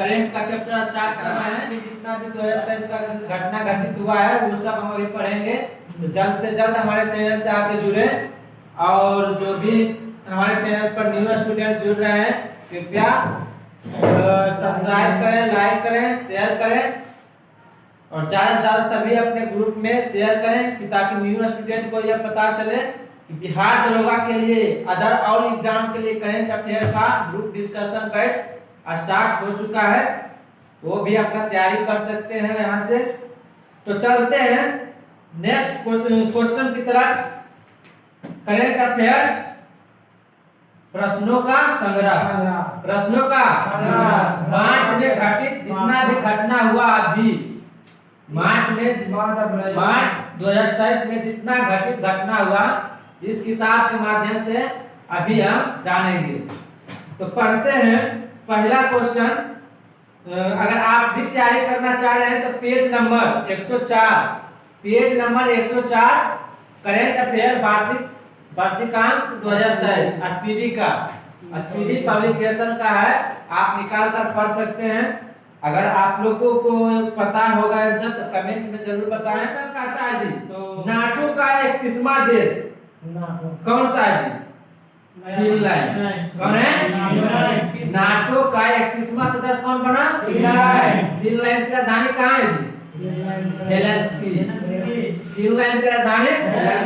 Current का chapter start करना है। जितना भी 2023 का घटना घटित हुआ है वो सब हम अभी पढ़ेंगे। तो जल्द से जल्द हमारे चैनल से आके जुड़े, और जो भी हमारे चैनल पर न्यू स्टूडेंट्स जुड़ रहे हैं कृपया सब्सक्राइब करें, लाइक करें, शेयर करें और ज़्यादा से ज़्यादा सभी अपने ग्रुप में शेयर करें कि ताकि न्यू स्टूडेंट को यह पता चले कि बिहार दरोगा के लिए अदर और एग्जाम के लिए करंट अफेयर का ग्रुप डिस्कशन बैच स्टार्ट हो चुका है, वो भी अपना तैयारी कर सकते हैं यहाँ से। तो चलते हैं नेक्स्ट क्वेश्चन की तरफ। करंट अफेयर प्रश्नों का संग्रह, प्रश्नों का मार्च में घटित जितना भी घटना हुआ अभी मार्च 2023 में जितना घटित घटना हुआ इस किताब के माध्यम से अभी हम जानेंगे। तो पढ़ते हैं पहला क्वेश्चन। अगर आप भी तैयारी करना चाह रहे हैं तो पेज नंबर 104 करंट अफेयर वार्षिकांक 2023 स्पीडी का, स्पीडी पब्लिकेशन का है, आप निकाल कर पढ़ सकते हैं। अगर आप लोगों को पता होगा ऐसा तो कमेंट में जरूर बताएं। सर कहता है जी, तो नाटो का 31वां देश कौन सा है जी? फिनलैंड। कौन है? नाटो का 31वां सदस्य कौन बना? फिनलैंड की राजधानी कहाँ है जी? हेलसिंकी। फिनलैंड की राजधानी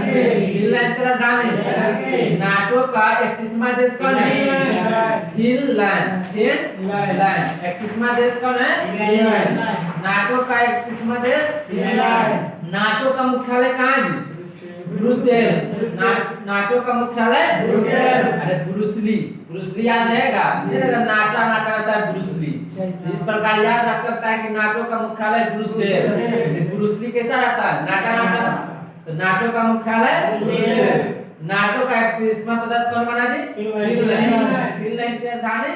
फिनलैंड की राजधानी। नाटो का 31वां देश कौन है? फिनलैंड। 31वां देश कौन है? फिनलैंड। नाटो का 31वां देश फिनलैंड। नाटो का मुख्यालय कहाँ है जी? ब्रुसेल्स। नाटो का मुख्यालय ब्रुसेल्स। अरे ब्रुसली याद रहेगा, नाटा रहता है ब्रुसली। इस प्रकार याद रख सकता है कि नाटो का मुख्यालय ब्रुसेल्स। ब्रुसली कैसा रहता है? नाटा। तो नाटो का मुख्यालय ब्रुसेल्स। नाटो का 31वां सदस्य कौन बना जी? फिनलैंड। फिनलैंड की राजधानी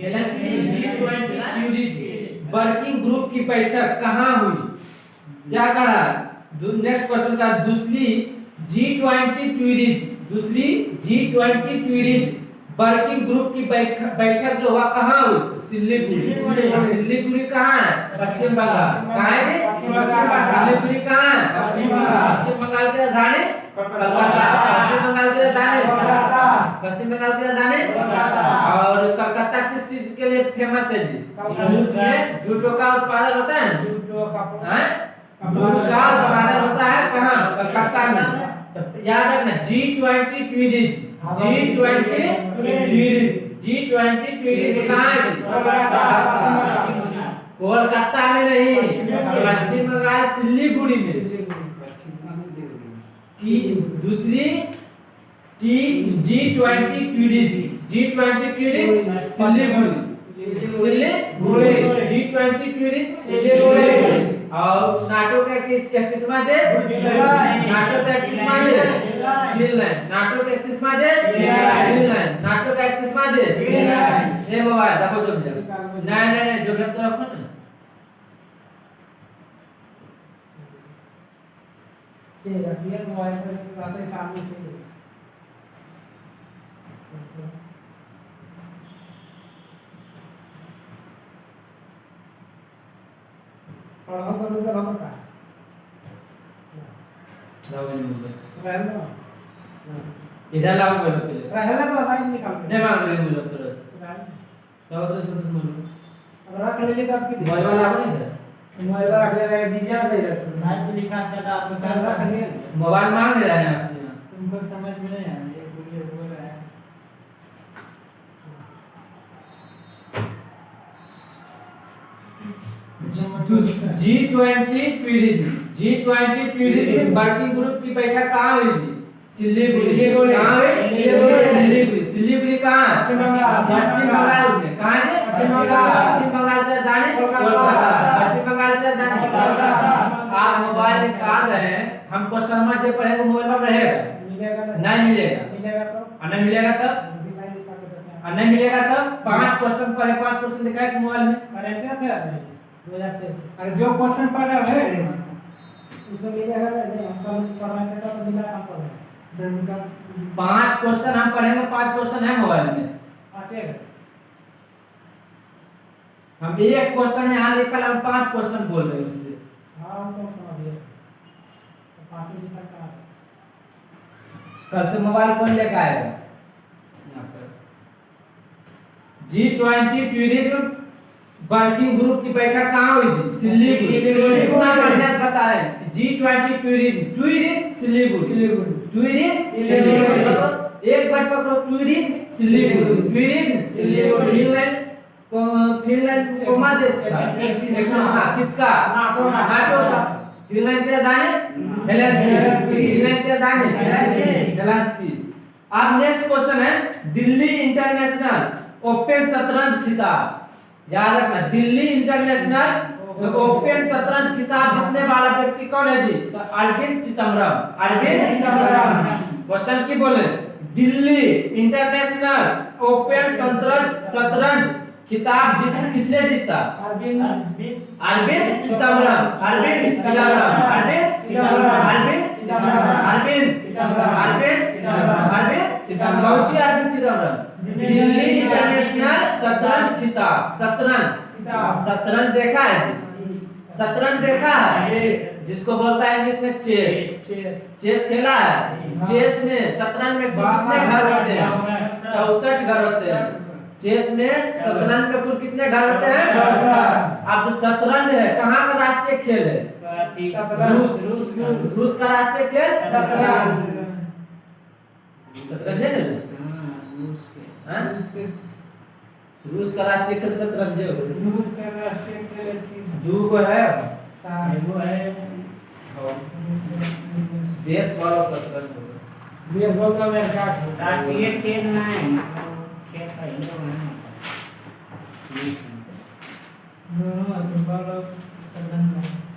हेलसिंकी। G20 वर्किंग ग्रुप की बैठक कहाँ हुई? क्या करा? नेक्स्ट क्वेश्चन का दूसरी G20 वर्किंग ग्रुप की बैठक जो हुआ कहाँ हुई? सिल्लीगुड़ी। सिल्लीगुड़ी कहाँ है? पश्चिम बंगाल। कहाँ है जी? सिल्लीगुड़ी कहाँ है? पश्चिम बंगाल की राजधानी कलकत्ता। पश्चिम बंगाल की राजधानी पश्चिम बंगाल की राजधानी और कलकत्ता किस चीज के लिए फेमस है जी? जूटों का उत्पादन होता है। जूट का उत्पादन होता है कहाँ? कलकत्ता में। तो याद रखना G20 कहाँ है? कोलकाता में नहीं, पश्चिम बंगाल सिल्लीगुड़ी में। दूसरी G20 सिल्लीगुड़ी। सिल्लीगुड़ी। और नाटो का 31वां देश? नाटो का 31वां देश फिनलैंड। नाटो का 31वां देश फिनलैंड। नाटो का 31वां देश फिनलैंड। ये मोबाइल देखो जो नहीं जो तो रखो ना। ये रखिए मोबाइल पर आते सामने पढ़ो करो तो हम का रहना इधर लाओ बोलो पहले। रहना तो भाई निकाल के नहीं मांग रहे बोलो थोड़ा सा लाओ तो सब बोलो। अब रख ले तब की मोबाइल वाला आपने इधर मोबाइल रख ले रहे दीजिए सही रख नाम भी लिखा है आप सर रख ले। मोबाइल मांग रहे हैं आपसे। तुमको समझ में नहीं आया ये बोल रहा है। G20 वर्किंग ग्रुप की बैठक कहाँ हुई थी? सिल्लीगुड़ी। कहाँ हुई? सिल्लीगुड़ी कहाँ? पश्चिम बंगाल में। कहाँ है? पश्चिम बंगाल की राजधानी कोलकाता। पश्चिम बंगाल की राजधानी कोलकाता। आप मोबाइल निकाल रहे हैं, हम क्वेश्चन में जो पढ़ेंगे मोबाइल में रहेगा? नहीं मिलेगा। और नहीं मिलेगा तब? और नहीं मिलेगा तब 5 क्वेश्चन पढ़े, 5 क्वेश्चन दिखाए कि मोबाइल में करेक्ट है 2023। अरे जो क्वेश्चन पढ़ रहे हैं उसको मिलेगा नहीं, हम पढ़ना चाहता तो मिला हम पढ़े। 5 क्वेश्चन हम पढ़ेंगे, 5 क्वेश्चन है मोबाइल में। पांच है हम एक क्वेश्चन यहाँ लिखल, हम 5 क्वेश्चन बोल रहे हैं उससे। हाँ तो समझिए, तो पाँचों लिखा का कल से मोबाइल कौन लेकर आएगा यहाँ पर? G20 टूरिज्म वर्किंग ग्रुप की बैठक कहाँ हुई थी? सिलीगुड़ी। इतना बढ़िया से बता रहे हैं G20 tourism Siliguri, tourism Siliguri. एक बार पकड़ो, टूरिज्म सिलीगुड़ी, फिनलैंड फिनलैंड कोमा देश का किसका? नाटो का। फिनलैंड की राजधानी हेलसिंकी, फिनलैंड की राजधानी हेलसिंकी। अब नेक्स्ट क्वेश्चन है दिल्ली इंटरनेशनल ओपन शतरंज खिताब। याद रखना, दिल्ली इंटरनेशनल ओपन शतरंज खिताब जीतने वाला व्यक्ति कौन है जी? तो अरविंद चिदम्बरम। अरविंद चिदम्बरम। क्वेश्चन की बोले, दिल्ली इंटरनेशनल ओपन शतरंज खिताब किसने जीता? अरविंद चिदम्बरम। अरविंद चिदम्बरम। दिल्ली इंटरनेशनल शतरंज खिताब। शतरंज देखा है जी? शतरंज देखा है, जिसको बोलता है इंग्लिश में चेस खेला है? चेस में शतरंज में कितने घर होते हैं? 64 घर होते हैं। चेस में शतरंज में कुल कितने घर होते हैं? 64। अब जो शतरंज है कहाँ का राष्ट्रीय खेल है? रूस का राष्ट्रीय खेल शतरंज है ना? रूस का राष्ट्रीय खेल शतरंज है। दो को है, देश वाला शतरंज हो। बेसबॉल का अमेरिका राष्ट्रीय खेल ना है, खेल का ही तो है।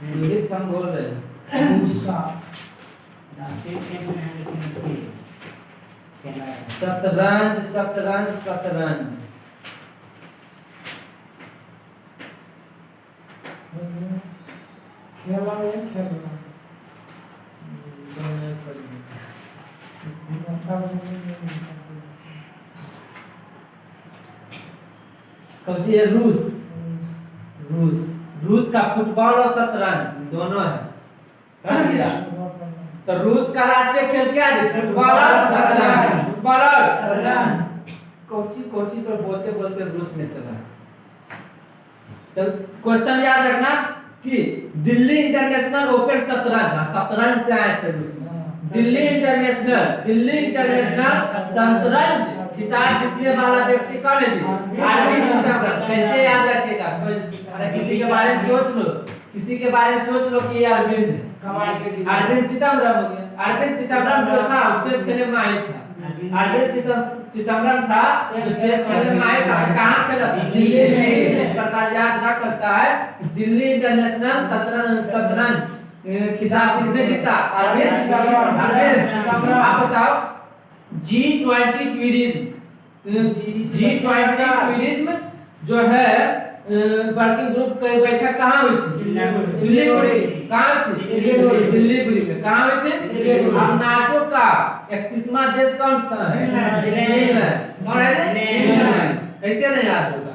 इंग्लिश हम बोल रहे हैं। रूस का राष्ट्रीय खेल में है, लेकिन खेला है। शतरंज। खेला में खेलना कौन सी है? रूस का फुटबॉल और शतरंज दोनों है। समझ गया? तो रूस का राष्ट्रीय खेल क्या है? फुटबॉल और शतरंज। फुटबॉल और शतरंज। कोची पर बोलते बोलते रूस में चला। तो क्वेश्चन याद रखना कि दिल्ली इंटरनेशनल ओपन शतरंज से आए थे रूस में। दिल्ली इंटरनेशनल शतरंज खिताब जीतने वाला व्यक्ति कौन है जी? अरविंद चिदम्बरम। कैसे याद रखेगा? अरे किसी के बारे में सोच लो कि ये अरविंद चिदम्बरम हो गया। अरविंद चिदम्बरम जो था चेस खेलने में माहिर था। अरविंद चिदम्बरम था जो चेस खेलने में माहिर था। कहाँ खेला था? दिल्ली में। इस प्रकार याद रख सकता है दिल्ली इंटरनेशनल शतरंज खिताब किसने जीता? अरविंद चिदम्बरम। आप बताओ G20 टूरिज्म जो है वर्किंग ग्रुप की बैठक कहाँ हुई थी? सिलीगुड़ी। कहाँ हुई थी? सिलीगुड़ी में। कहाँ हुई थी? अब नाटो का 31वां देश कौन सा है? फिनलैंड। कौन है? कैसे नहीं याद होगा?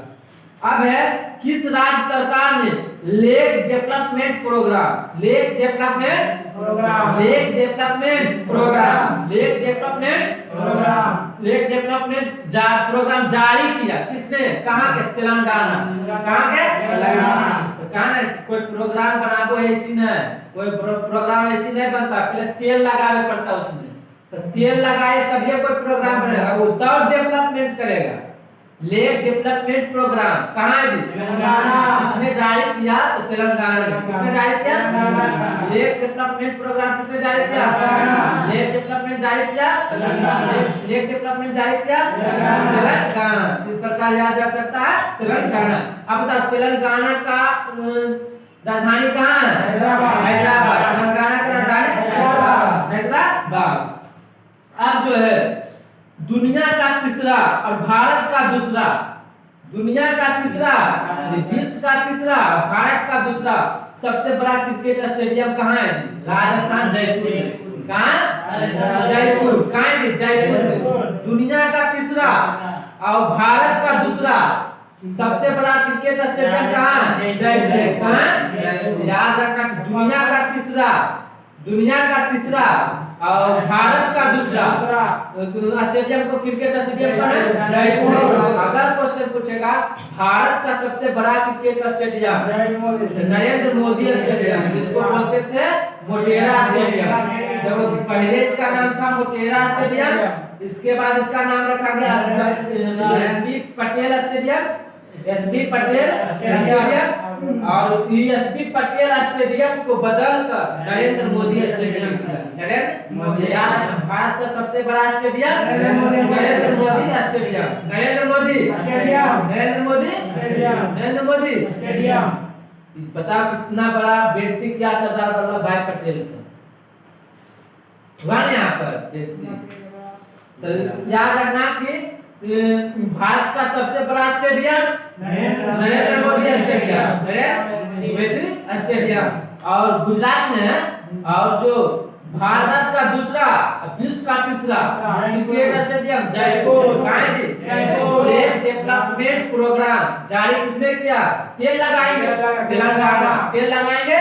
अब है किस राज्य सरकार ने लेक डेवलपमेंट प्रोग्राम जारी किया? किसने? कहाँ के? तेलंगाना। कहाँ के? तेलंगाना। तो कहा ना कोई प्रोग्राम बनाबो ऐसी नहीं, कोई प्रोग्राम ऐसी नहीं बनता, पहले तेल लगावे पड़ता उसमें। तो तेल लगाए तब ये कोई प्रोग्राम बनेगा, वो तब डेवलपमेंट करेगा। लेक डेवलपमेंट प्रोग्राम कहाँ है जी? तेलंगाना। किसने जारी किया? तो तेलंगाना ने। किसने जारी किया? लेक डेवलपमेंट प्रोग्राम किसने जारी किया? लेक डेवलपमेंट जारी किया तेलंगाना। इस प्रकार याद रख सकता है तेलंगाना। अब बताओ तेलंगाना का राजधानी कहाँ है? हैदराबाद। तेलंगाना का राजधानी हैदराबाद। अब जो है दुनिया का तीसरा और भारत का दूसरा, दुनिया का तीसरा, विश्व का तीसरा, भारत का दूसरा सबसे बड़ा क्रिकेट स्टेडियम कहाँ है? राजस्थान, जयपुर। कहाँ? जयपुर। कहाँ है? जयपुर में। दुनिया का तीसरा और भारत का दूसरा सबसे बड़ा क्रिकेट स्टेडियम कहाँ है? जयपुर। कहाँ? याद रखना कि दुनिया का तीसरा और भारत का दूसरा स्टेडियम को क्रिकेट स्टेडियम कौन है? जयपुर। अगर क्वेश्चन पूछेगा भारत का सबसे बड़ा cricket stadium Narendra Modi stadium, जिसको बोलते थे मोटेरा स्टेडियम। देखो पहले इसका नाम था मोटेरा स्टेडियम, इसके बाद इसका नाम रखा गया SB Patel stadium, SB Patel stadium, और एसबी पटेल स्टेडियम को बदलकर नरेंद्र मोदी स्टेडियम किया। नरेंद्र मोदी, भारत का सबसे बड़ा stadium Narendra Modi stadium, Narendra Modi stadium, Narendra Modi stadium, Narendra Modi stadium. बताओ कितना बड़ा व्यक्ति क्या सरदार वल्लभ भाई पटेल का यहाँ पर व्यक्ति। तो याद रखना कि भारत का सबसे बड़ा stadium Narendra Modi stadium, Narendra Modi stadium. और गुजरात में, और जो भारत का दूसरा विश्व का तीसरा क्रिकेट स्टेडियम जयपुर। कहाँ जी? जयपुर। डेवलपमेंट प्रोग्राम जारी किसने किया? तेल लगाएंगे तेलंगाना, तेल लगाएंगे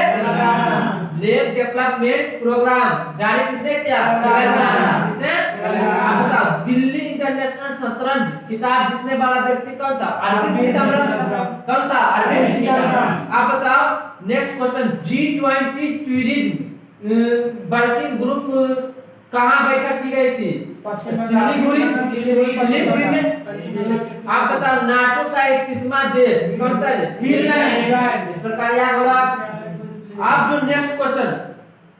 लेक डेवलपमेंट प्रोग्राम जारी किसने किया? तेलंगाना। किसने? आप बताओ दिल्ली इंटरनेशनल शतरंज खिताब जीतने वाला व्यक्ति कौन था? अरविंद चिदम्बरम। कौन था? अरविंद चिदम्बरम। आप बताओ next question, G20 tourism working group कहाँ बैठक की गई थी? सिलीगुड़ी में। आप बताओ नाटो का 31वां देश कौन सा है? फिनलैंड। इस प्रकार याद होगा। आप जो नेक्स्ट क्वेश्चन,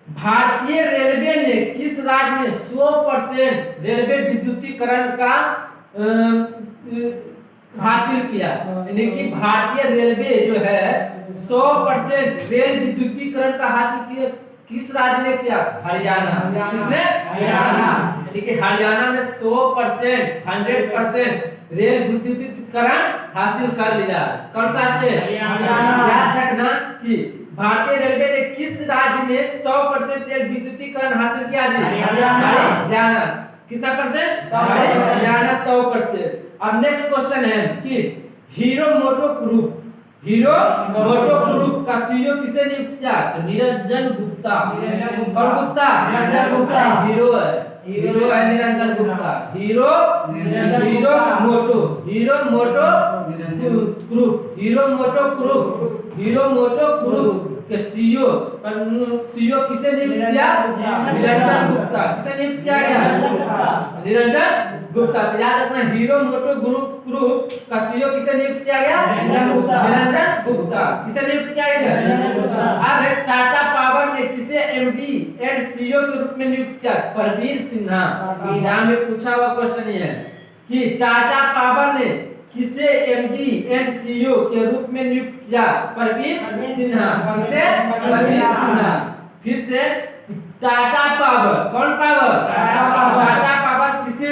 भारतीय रेलवे ने किस राज्य में 100% रेलवे विद्युतीकरण का हासिल किया? यानी कि भारतीय रेलवे जो है 100% रेल विद्युतीकरण का हासिल किया किस राज्य ने किया? हरियाणा। किसने? हरियाणा। यानी कि हरियाणा ने 100% रेल विद्युतीकरण हासिल कर लिया। कौन सा स्टेट? हरियाणा। याद रखना कि भारतीय रेलवे ने किस राज्य में 100% रेल विद्युतीकरण हासिल किया? हरियाणा। कितना परसेंट? हरियाणा 100%। अब नेक्स्ट क्वेश्चन है कि हीरो मोटो ग्रुप का सीईओ किसे नियुक्त किया? तो निरंजन गुप्ता। कौन गुप्ता? निरंजन गुप्ता। हीरो है निरंजन गुप्ता। हीरो मोटो ग्रुप के सीईओ किसे नियुक्त किया? निरंजन गुप्ता। किसे नियुक्त किया गया? निरंजन गुप्ता। तो याद रखना हीरो मोटो ग्रुप का सीईओ किसे नियुक्त किया गया? निरंजन गुप्ता। किसे नियुक्त किया गया? अब टाटा पावर ने किसे एमडी एंड सीईओ के रूप में नियुक्त किया? परवीर सिन्हा। एग्जाम में पूछा हुआ क्वेश्चन ये है कि टाटा पावर ने किसे एमडी एंड सीईओ के रूप में नियुक्त किया? परवीर सिन्हा। किसे? परवीर सिन्हा। फिर से टाटा पावर, कौन पावर? टाटा पावर किसे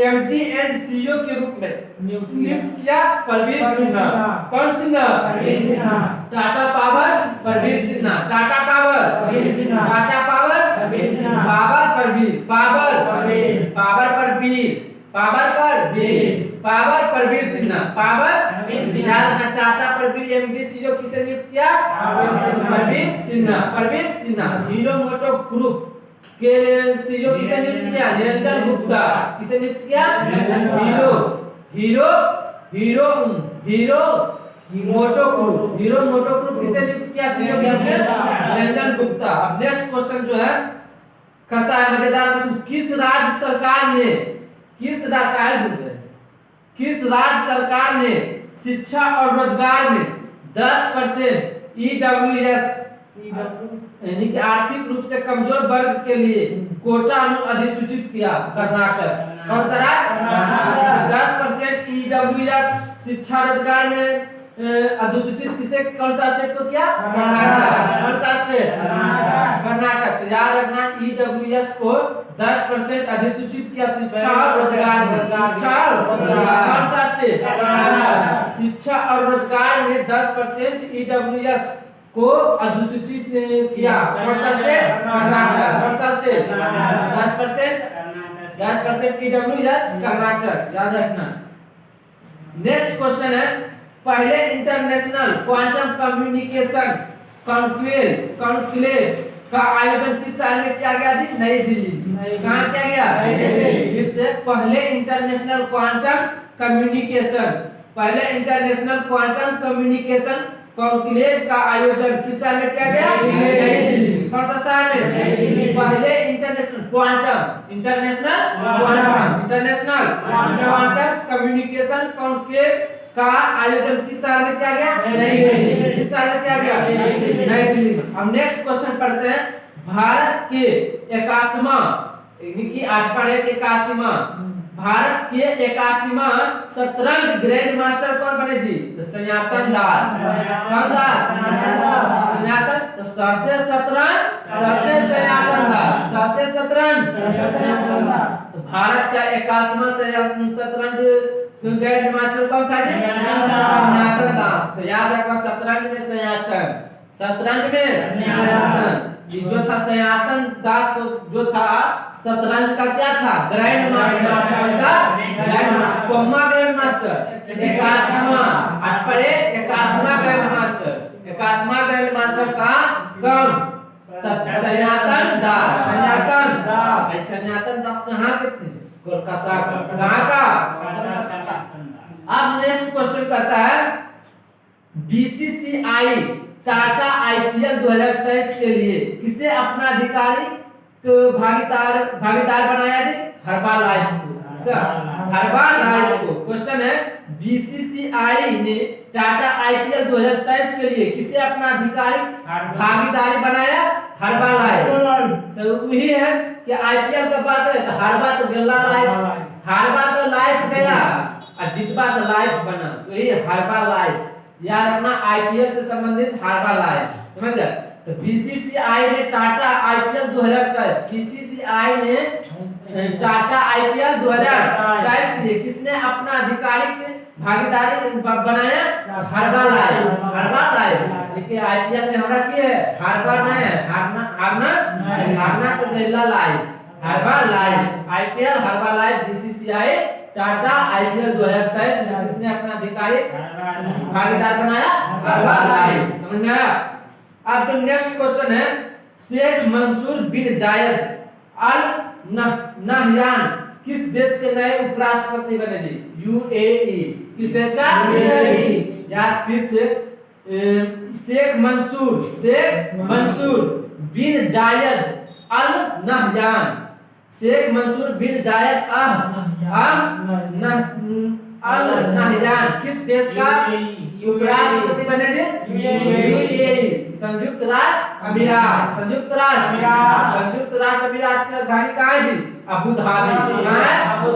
एमडी एंड सीईओ के रूप में नियुक्त किया? परवीर सिन्हा। कौन Sinha? Parveer Sinha. Tata power Parveer Sinha. Tata power Parveer Sinha. Tata power Parveer Sinha. Power Parveer Sinha. Power Parveer Sinha. Tata Parveer MD CEO किसे नियुक्त किया? परवीर सिन्हा। हीरो मोटो ग्रुप के सीईओ किसे नियुक्त किया? निरंजन गुप्ता। किसे नियुक्त किया? मोटो ग्रुप किसे नियुक्त किया? सीईओ के रूप में? निरंजन गुप्ता। अब नेक्स्ट क्वेश्चन जो है कहता है मजेदार क्वेश्चन, किस राज्य सरकार ने शिक्षा और रोजगार में 10% ईडब्ल्यूएस यानी कि आर्थिक रूप से कमजोर वर्ग के लिए कोटा अधिसूचित किया? कर्नाटक। कौन सा राज्य? 10% ईडब्ल्यूएस शिक्षा रोजगार में अधिसूचित किसे कौन सा स्टेट को किया? कर्नाटक। कौन सा स्टेट? कर्नाटक। तो याद रखना ईडब्ल्यूएस को 10% अधिसूचित किया शिक्षा और रोजगार में। कौन सा स्टेट? शिक्षा और रोजगार में 10% ईडब्ल्यूएस को अधिसूचित किया। कौन सा स्टेट? कर्नाटक। कौन सा स्टेट? 10% ईडब्ल्यूएस कर्नाटक। याद रखना। नेक्स्ट क्वेश्चन है पहले इंटरनेशनल क्वांटम कम्युनिकेशन कॉन्क्लेव का आयोजन किस साल में किया गया जी? नई दिल्ली। कहाँ किया गया? नई दिल्ली। फिर से पहले इंटरनेशनल क्वांटम कम्युनिकेशन कॉन्क्लेव का आयोजन किस साल में किया गया? नई दिल्ली। कौन सा साल में? नई दिल्ली। पहले इंटरनेशनल क्वांटम कम्युनिकेशन कॉन्क्लेव का आयोजन किस साल में किया गया? नई दिल्ली। किस साल में किया गया? नई दिल्ली में। अब नेक्स्ट क्वेश्चन पढ़ते हैं। भारत के 81वां इनकी आज पढ़े 81वां भारत के 81वां शतरंज ग्रैंड मास्टर कौन बने जी? तो सनातन दास। कौन दास? सनातन। तो सबसे शतरंज सबसे सनातन दास सबसे शतरंज। तो भारत का 81वां शतरंज ग्रैंड मास्टर कौन था जी? सनातन दास। तो याद रखो शतरंज में शतरंज में सनातन। जो था सनातन दास तो जो था शतरंज का क्या था? Grandmaster. Grandmaster comma grandmaster 81वां आज पढ़े 81वां ग्रैंड मास्टर। 81वां ग्रैंड मास्टर था कौन? सनातन दास। सनातन दास कहाँ के थे? कोलकाता का। कहाँ का? अब नेक्स्ट क्वेश्चन कहता है बीसीसीआई टाटा आईपीएल 2023 के लिए किसे अपना आधिकारिक भागीदार बनाया जी? हर्बालाइफ को। सर हर्बालाइफ को। क्वेश्चन है बीसीसीआई ने टाटा आईपीएल 2023 के लिए किसे अपना आधिकारिक भागीदारी बनाया? हर्बालाइफ। तो वही है कि आईपीएल का बात है तो हरबा तो गला लाइफ, हरबा तो लाइफ गया और जितबा तो लाइफ बना। तो ये हरबा लाइफ याद रखना, आईपीएल से संबंधित हरबा लाइफ। समझ गए? तो बीसीसीआई ने टाटा आईपीएल 2023 बीसीसीआई ने टाटा आईपीएल 2023 के लिए किसने अपना आधिकारिक भागीदारी बनाया? हरबा लाइफ। देखिए आईपीएल में हमरा की है हरबा नहीं है, हारना तो गैला लाइफ। हरबा लाइफ आईपीएल हरबा लाइफ बीसीसीआई टाटा आईपीएल 2023 में किसने अपना आधिकारिक भागीदार बनाया? हरबा लाइफ। समझ में आया? अब तो नेक्स्ट क्वेश्चन है शेख मंसूर बिन जायद अल नहयान किस देश के नए उपराष्ट्रपति बने जी? यूएई। किस देश का? यूएई। याद फिर से शेख मंसूर बिन जायद अल नहयान। शेख मंसूर बिन जायद अल नहयान किस देश का उपराष्ट्रपति बने जी? यूएई। संयुक्त राष्ट्र अमीरात। संयुक्त राष्ट्र अमीरात की राजधानी कहाँ है जी? Abu Dhabi. कहाँ है? Abu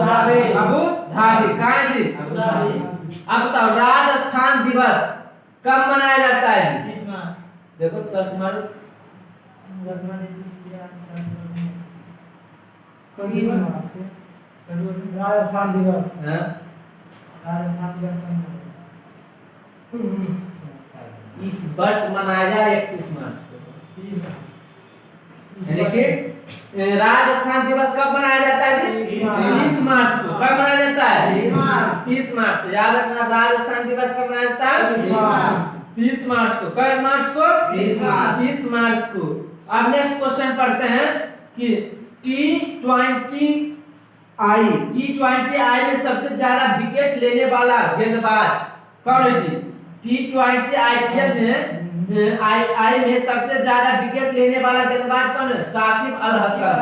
Dhabi. कहाँ है जी? Abu Dhabi. अब बताओ राजस्थान दिवस कब मनाया जाता है जी? देखो सर्च मारो। राजस्थान दिवस इस वर्ष मनाया जाए 31 मार्च को। देखिए राजस्थान दिवस कब मनाया जाता है जी? 30 मार्च को। कब मनाया जाता है? 30 मार्च। तो याद रखना राजस्थान दिवस कब मनाया जाता है? 30 मार्च को। कब मार्च को? 30 मार्च को। अब नेक्स्ट क्वेश्चन पढ़ते हैं कि T20I में सबसे ज्यादा विकेट लेने वाला गेंदबाज कौन है जी? T20 आईपीएल में आई में सबसे ज्यादा विकेट लेने वाला गेंदबाज कौन है? साकिब अल हसन।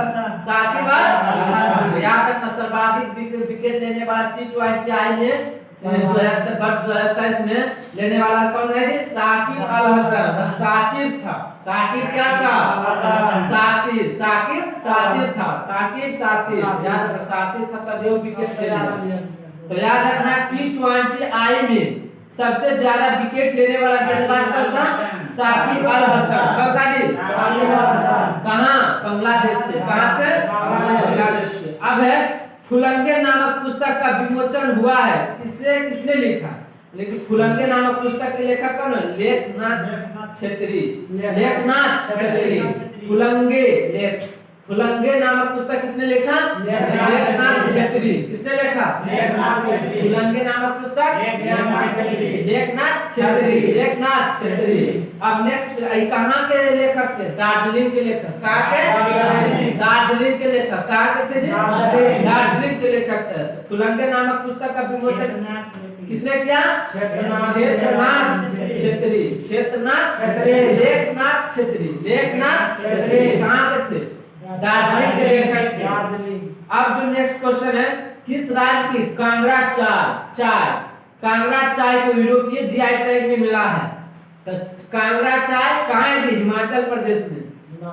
याद रखना सर्वाधिक विकेट लेने वाला T20I में वर्ष 2023 में लेने वाला कौन है जी? साकिब अल हसन। साकिब था। साकिब क्या था? साकिब था। याद रखना साकिब था तब वो विकेट ले। तो याद रखना T20I में सबसे ज्यादा विकेट लेने वाला गेंदबाज कौन था? साकिब अल हसन। कौन था जी? कहाँ? बांग्लादेश से। कहाँ से? बांग्लादेश से। अब है फुलंगे नामक पुस्तक का विमोचन हुआ है, इसे किसने लिखा? लेकिन फुलंगे नामक पुस्तक के लेखक कौन है? लेखनाथ छेत्री। फुलंगे फुलंगे नामक पुस्तक किसने लिखा? लेखनाथ क्षेत्री। किसने लिखा? फुलंगे नामक पुस्तक लेखनाथ क्षेत्री। अब नेक्स्ट कहाँ के लेखक थे? दार्जिलिंग के लेखक। कहाँ के? दार्जिलिंग के लेखक। कहाँ के थे जी? दार्जिलिंग के लेखक थे। फुलंगे नामक पुस्तक का विमोचन किसने किया? क्षेत्रनाथ क्षेत्री। लेखनाथ क्षेत्री कहाँ के थे? दार्जिलिंग के लेखक थे। अब जो नेक्स्ट क्वेश्चन है, किस राज्य की कांगड़ा चाय को यूरोपीय जीआई टैग में मिला है? तो कांगड़ा चाय कहाँ है जी? हिमाचल प्रदेश में।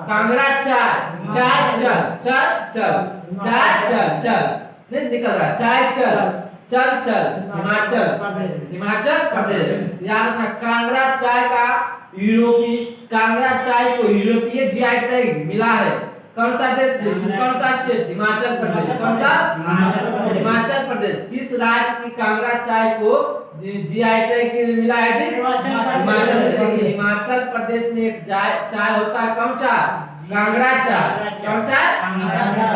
कांगड़ा चाय नहीं निकल रहा। चल हिमाचल प्रदेश। याद रखना, कांगड़ा चाय को यूरोपीय जीआई टैग मिला है। कौन सा देश? कौन सा स्टेट? हिमाचल प्रदेश। कौन सा? हिमाचल प्रदेश। किस राज्य की कांगड़ा चाय को जीआई टैग मिला है जी? हिमाचल प्रदेश। हिमाचल प्रदेश में एक चाय होता है, कौन सा? कांगड़ा चाय। कौन सा?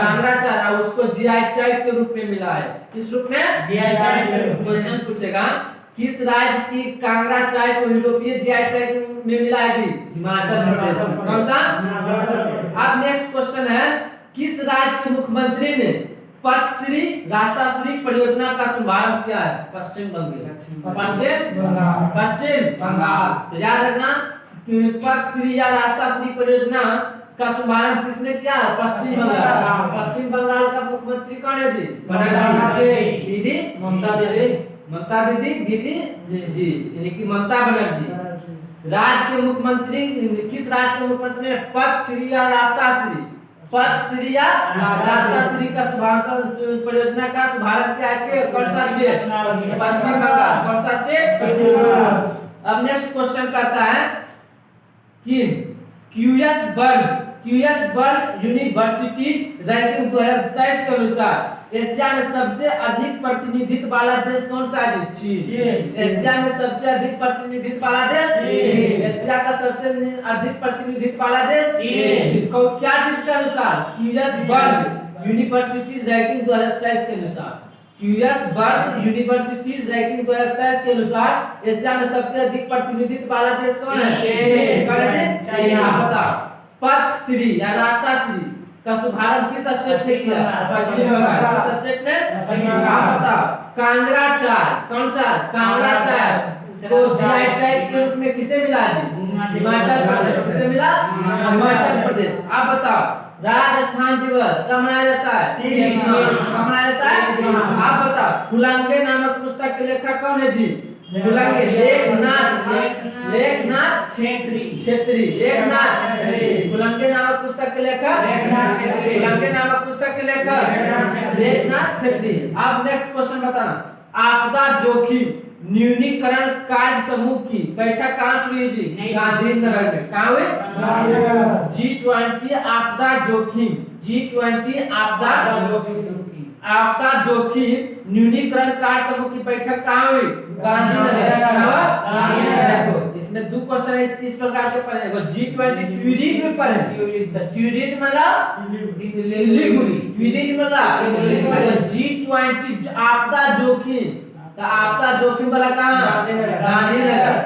कांगड़ा चाय। और उसको जीआई टैग के रूप में मिला है। किस रूप में? GI tag. क्वेश्चन पूछेगा, किस राज्य की कांगड़ा चाय को यूरोपीय जीआई टैग में मिला है जी? हिमाचल प्रदेश। कौन सा? अब नेक्स्ट क्वेश्चन है, किस राज्य के मुख्यमंत्री ने पथश्री रास्ताश्री परियोजना का शुभारंभ किया है? पश्चिम बंगाल। तो याद रखना, पथश्री या रास्ताश्री परियोजना का शुभारंभ किसने किया? पश्चिम बंगाल का मुख्यमंत्री कौन है जी? दीदी ममता दीदी जी, यानी कि ममता बनर्जी। राज्य के मुख्यमंत्री, किस राज्य के मुख्यमंत्री ने पथश्री या रास्ताश्री का शुभारंभ परियोजना का शुभारंभ किया है? कौन सा स्टेट? पश्चिम बंगाल। कौन सा स्टेट? अब नेक्स्ट क्वेश्चन कहता है कि क्यूएस बर्ग यूनिवर्सिटी रैंकिंग 2023 के अनुसार एशिया में सबसे अधिक प्रतिनिधित्व वाला देश कौन सा है? चीन। एशिया में सबसे अधिक प्रतिनिधित्व वाला देश चीन। एशिया का सबसे अधिक प्रतिनिधित्व वाला देश चीन। क्या चीज के अनुसार? क्यूएस बर्ग यूनिवर्सिटीज रैंकिंग 2023 के अनुसार। क्यूएस बर्ग यूनिवर्सिटीज रैंकिंग 2023 के अनुसार एशिया में सबसे अधिक प्रतिनिधित्व वाला देश कौन है? चीन। बताओ, पथश्री या रास्ताश्री का शुभारंभ किस स्टेट से किया? पश्चिम बंगाल। किस स्टेट ने? आप बताओ, कांगड़ा चाय, कौन सा? कांगड़ा चाय को जीआई टैग के रूप में किसे मिला जी? हिमाचल प्रदेश। किसे मिला? हिमाचल प्रदेश। आप बताओ, राजस्थान दिवस कब मनाया जाता है? 30 मार्च। कब मनाया जाता है? आप बताओ, फुलंगे नामक पुस्तक के लेखक कौन है जी? फुलंगे लेखनाथ क्षेत्री। फुलंगे नामक पुस्तक के लेखक फुलंगे नामक पुस्तक के लेखक लेखनाथ क्षेत्री। अब नेक्स्ट क्वेश्चन बताना, आपदा जोखिम न्यूनीकरण कार्य समूह की बैठक कहाँ से हुई जी? गांधीनगर में। कहाँ हुई? G20 आपदा जोखिम न्यूनीकरण कार्य समूह की बैठक कहाँ हुई? गांधीनगर। देखो, इसमें दो क्वेश्चन इस प्रकार के पढ़े। G20 टूरिज्म में पढ़े। टूरिज्म मतलब G20 आपदा जोखिम। तो आपदा जोखिम वाला कहाँ?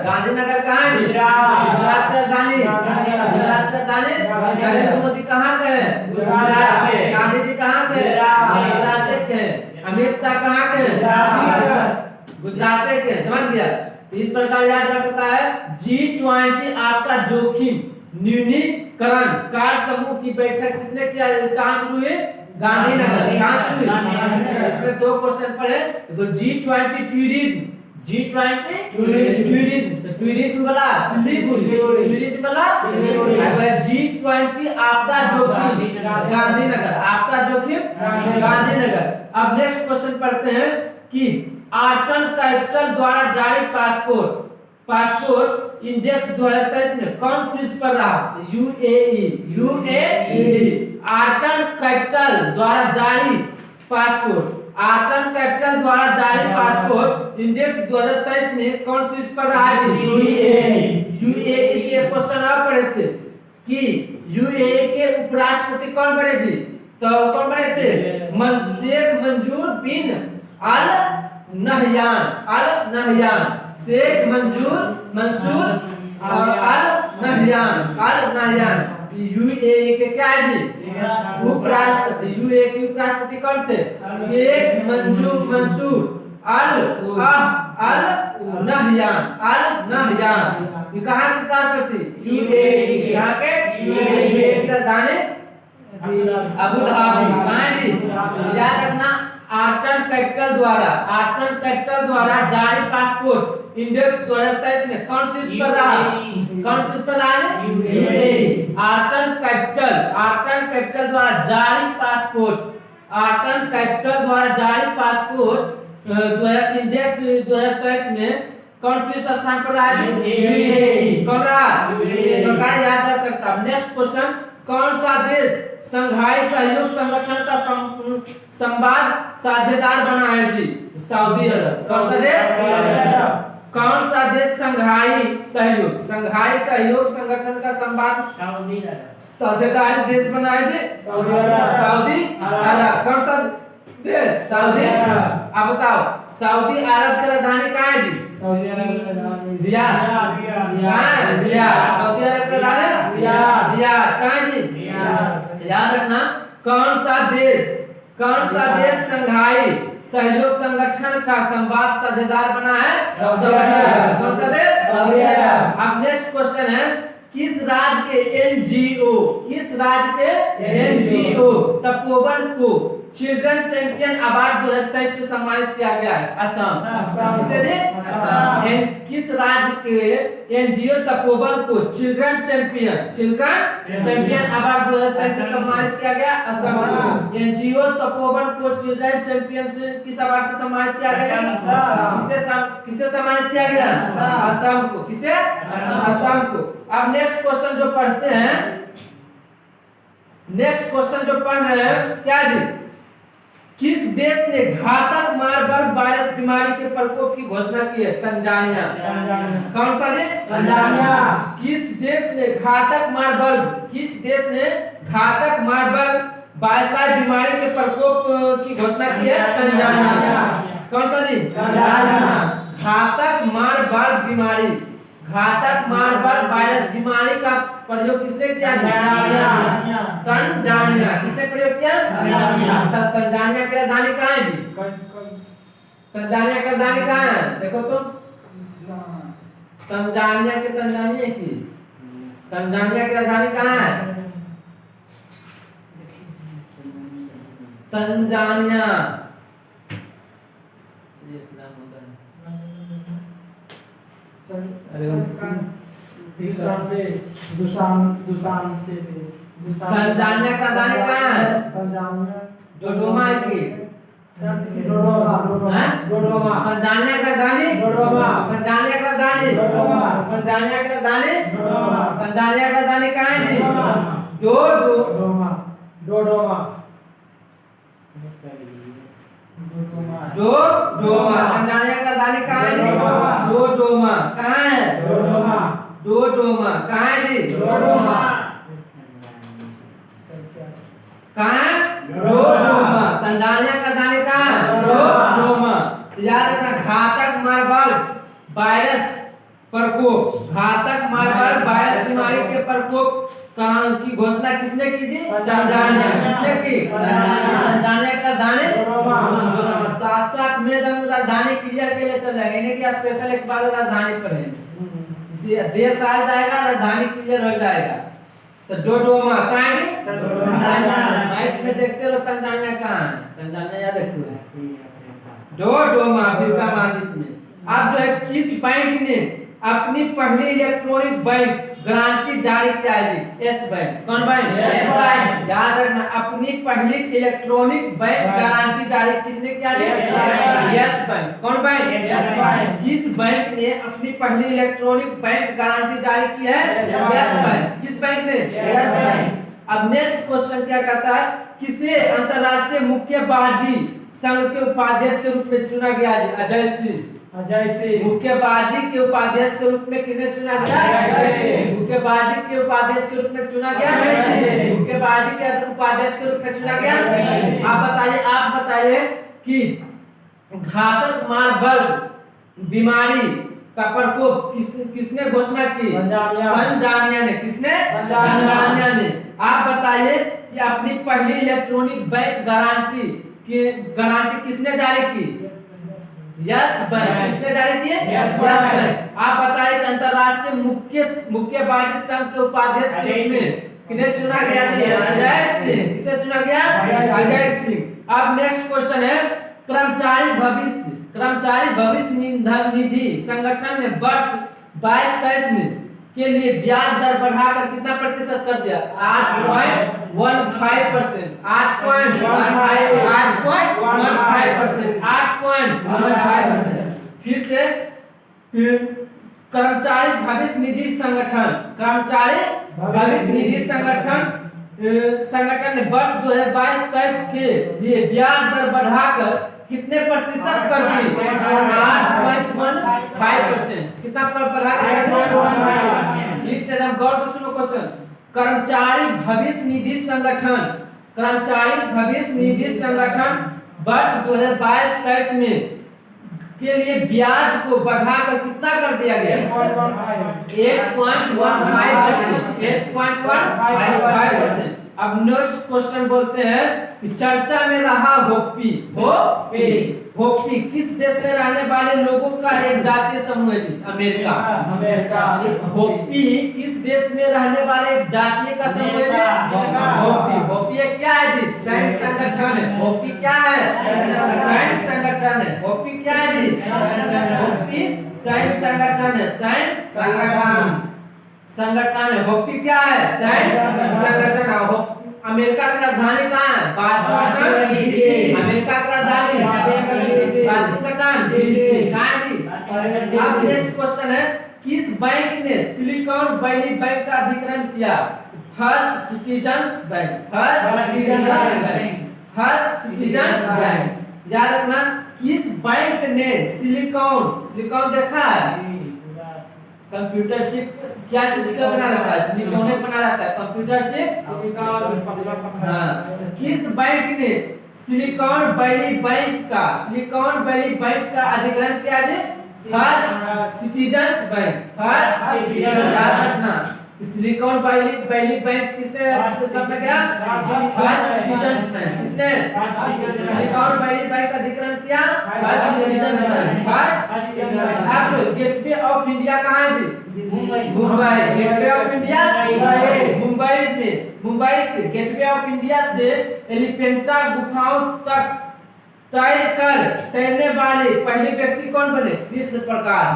गांधीनगर कहाँ है? गुजरात राजधानी। नरेंद्र मोदी कहाँ के हैं? गुजरात के। गांधी जी कहाँ के? गुजरात के। अमित शाह कहाँ के? गुजरात के। समझ गया? इस प्रकार याद रख सकता है, G20 आपदा जोखिम न्यूनीकरण कार्य समूह की बैठक किसने किया? कहाँ शुरू हुई? गांधीनगर। कहाँ शुरू हुई? इसमें दो क्वेश्चन पढ़े। तो G20 टूरिज्म टूरिज्म वाला टूरिज्म वाला G20 आपदा जोखिम गांधीनगर। आपदा जोखिम गांधीनगर। अब नेक्स्ट क्वेश्चन पढ़ते हैं कि आर्टन कैपिटल द्वारा जारी पासपोर्ट इंडेक्स 2023 में कौन शीर्ष पर रहा? यूएई। आर्टन कैपिटल द्वारा जारी पासपोर्ट इंडेक्स 2023 में कौन शीर्ष पर रहा है? यूएई से क्वेश्चन आ पढ़े थे कि यूएई के उपराष्ट्रपति कौन बने जी? तो कौन बने थे? Sheikh Manzoor bin Al Nahyan, Sheikh Mansoor अल नहयान यूएई के क्या है जी? उपराष्ट्रपति। यूएई के उपराष्ट्रपति कौन थे? शेख मंसूर अल नहयान। ये कहाँ के उपराष्ट्रपति? यूएई के। कहाँ के? यूएई की राजधानी अबू धाबी। कहाँ जी? याद रखना, आर्टन कैपिटल द्वारा जारी पासपोर्ट इंडेक्स 2023 में कौन शीर्ष पर रहा? कौन शीर्ष पर रहा है? यूएई। आर्टन कैपिटल द्वारा जारी पासपोर्ट इंडेक्स 2023 में कौन शीर्ष स्थान पर रहा है? यूएई। कौन रहा? इस प्रकार याद रख सकता। नेक्स्ट क्वेश्चन, कौन सा देश संघाई सहयोग संगठन का संवाद साझेदार बना है जी? सऊदी अरब। कौन सा देश? कौन सा देश संघाई सहयोग संगठन का संवाद साझेदार देश बना है जी? सऊदी अरब। कौन सा देश? सऊदी अरब। अब बताओ, सऊदी अरब की राजधानी कहाँ है जी? सऊदी अरब की राजधानी रियाद। सऊदी अरब की राजधानी रियाद। कहाँ जी? याद रखना, कौन सा देश संघाई सहयोग संगठन का संवाद साझेदार बना है? सऊदी अरब। कौन सा देश? सऊदी अरब। अब नेक्स्ट क्वेश्चन है, किस राज्य के एनजीओ तपोवन को चिल्ड्रन चैंपियन अवार्ड 2023 से सम्मानित किया गया है? असम। किस राज्य के एनजीओ तपोवन को चिल्ड्रन चैंपियन अवार्ड 2023 से सम्मानित किया गया? असम। एनजीओ तपोवन को चिल्ड्रन चैंपियन से किस अवार्ड से सम्मानित किया गया? किसे सम्मानित किया गया? असम को। किसे? असम को। अब नेक्स्ट क्वेश्चन जो पढ़ते हैं, पढ़ रहे हैं क्या जी? किस देश ने घातक मार्बर्ग वायरस बीमारी के प्रकोप की घोषणा की है? तंजानिया। कौन सा देश? तंजानिया। किस देश ने घातक मार्बर्ग वायरस बीमारी के प्रकोप की घोषणा की है? तंजानिया। कौन सा देश? तंजानिया। घातक मार्बर्ग वायरस बीमारी का प्रयोग किसने किया? तंजानिया। किसने प्रयोग किया? तंजानिया की राजधानी कहाँ है जी? तंजानिया की राजधानी कहाँ है? देखो तो, तंजानिया की राजधानी कहाँ है? तंजानिया। तंजानिया का राजधानी कहाँ है? डोडोमा की। डोडोमा। तंजानिया का राजधानी तंजानिया का राजधानी कहाँ है जी? डोडोमा। तंजानिया का राजधानी कहाँ है जी? डोडोमा। कहाँ है? डोडोमा। कहाँ है जी? कहाँ है? डोडोमा। तंजानिया का राजधानी कहाँ है? डोडोमा। याद रखना, घातक मार्बर्ग वायरस बीमारी के प्रकोप की घोषणा किसने की थी? तंजानिया। किसने की? तंजानिया का राजधानी। साथ में राजधानी क्लियर के लिए चल जाएगा, इन्हें कि स्पेशल एक बार राजधानी पर है, इसी देश आ जाएगा, राजधानी क्लियर हो जाएगा। तो डोडोमा कहाँ है? मैप में देखते रहो तंजानिया कहाँ है? तंजानिया याद रखो, डोडोमा अफ्रीका महाद्वीप में। अब जो है, किस बैंक ने अपनी पहली इलेक्ट्रॉनिक बैंक गारंटी जारी किया है? Yes bank. कौन बैंक? Yes bank. याद रखना, अपनी पहली इलेक्ट्रॉनिक बैंक गारंटी जारी किसने किया है? Yes bank. कौन बैंक? Yes bank. किस बैंक ने अपनी पहली इलेक्ट्रॉनिक बैंक गारंटी जारी की है? Yes bank. किस बैंक ने? Yes bank. अब नेक्स्ट क्वेश्चन क्या कहता है, किसे अंतरराष्ट्रीय मुक्केबाजी संघ के उपाध्यक्ष के रूप में चुना गया? अजय सिंह। मुक्केबाजी के उपाध्यक्ष के रूप में किसे चुना गया? मुक्केबाजी मुक्केबाजी के उपाध्यक्ष के रूप में चुना गया? मुक्केबाजी के उपाध्यक्ष के रूप में चुना गया? आप बताइए कि घातक मार्बर्ग बीमारी का प्रकोप किसने घोषणा की? तंजानिया ने। किसने? तंजानिया ने। आप बताइए कि अपनी पहली इलेक्ट्रॉनिक बैंक गारंटी किसने जारी की? Yes bank. किसने जारी की? Yes bank. आप बताइए कि अंतरराष्ट्रीय मुक्केबाजी संघ के उपाध्यक्ष के रूप में किन्हें चुना गया? अजय सिंह। किसे चुना गया? अजय सिंह। अब नेक्स्ट क्वेश्चन है, कर्मचारी भविष्य निधि संगठन ने वर्ष 22-23 में के लिए ब्याज दर बढ़ाकर कितना प्रतिशत कर दिया? 8.15%। 8.15%। फिर से कर्मचारी भविष्य निधि संगठन ने वर्ष 2022-23 के लिए ब्याज दर बढ़ाकर कितने प्रतिशत कर दी? 8.15%। कितना बढ़ाकर? फिर से हम गौर से सुनो क्वेश्चन। कर्मचारी भविष्य निधि संगठन वर्ष 2022-23 में के लिए ब्याज को बढ़ाकर कितना कर दिया गया? 8.15%। अब नेक्स्ट क्वेश्चन बोलते हैं कि चर्चा में रहा होपी किस देश से रहने वाले लोगों का एक जातीय समूह है? अमेरिका। होपी किस देश में रहने वाले एक जातीय का समूह है? होपी क्या है जी? सैन्य संगठन है। होपी क्या है? सैन्य संगठन है। होपी क्या है जी? होपी सैन्य संगठन है। सैन्य संगठन है। होपी क्या है? सैन्य संगठन है। अमेरिका की राजधानी कहाँ है? Washington DC. अमेरिका की राजधानी वाशिंगटन डीसी। कहाँ जी? अब नेक्स्ट क्वेश्चन है, किस बैंक ने सिलिकॉन वैली बैंक का अधिग्रहण किया? First citizens Bank. याद रखना, किस बैंक ने सिलिकॉन देखा है? कंप्यूटर चिप क्या का बना रहता है? सिलिकॉन बना रहता है कंप्यूटर चिप। किस बैंक ने सिलिकॉन वैली बैंक का अधिग्रहण किया है? First citizens Bank. याद रखना, सिलिकॉन वैली बैंक किसने स्थापना किया? First citizens Bank. किसने सिलिकॉन वैली बैंक का अधिग्रहण किया? फर्स्ट सिटीजन्स बैंक। आप लोग गेटवे ऑफ इंडिया कहाँ है जी? Mumbai. Gateway of India Mumbai से गेटवे ऑफ इंडिया से एलिफेंटा गुफाओं तक तैरने वाले पहले व्यक्ति कौन बने? कृष्ण प्रकाश।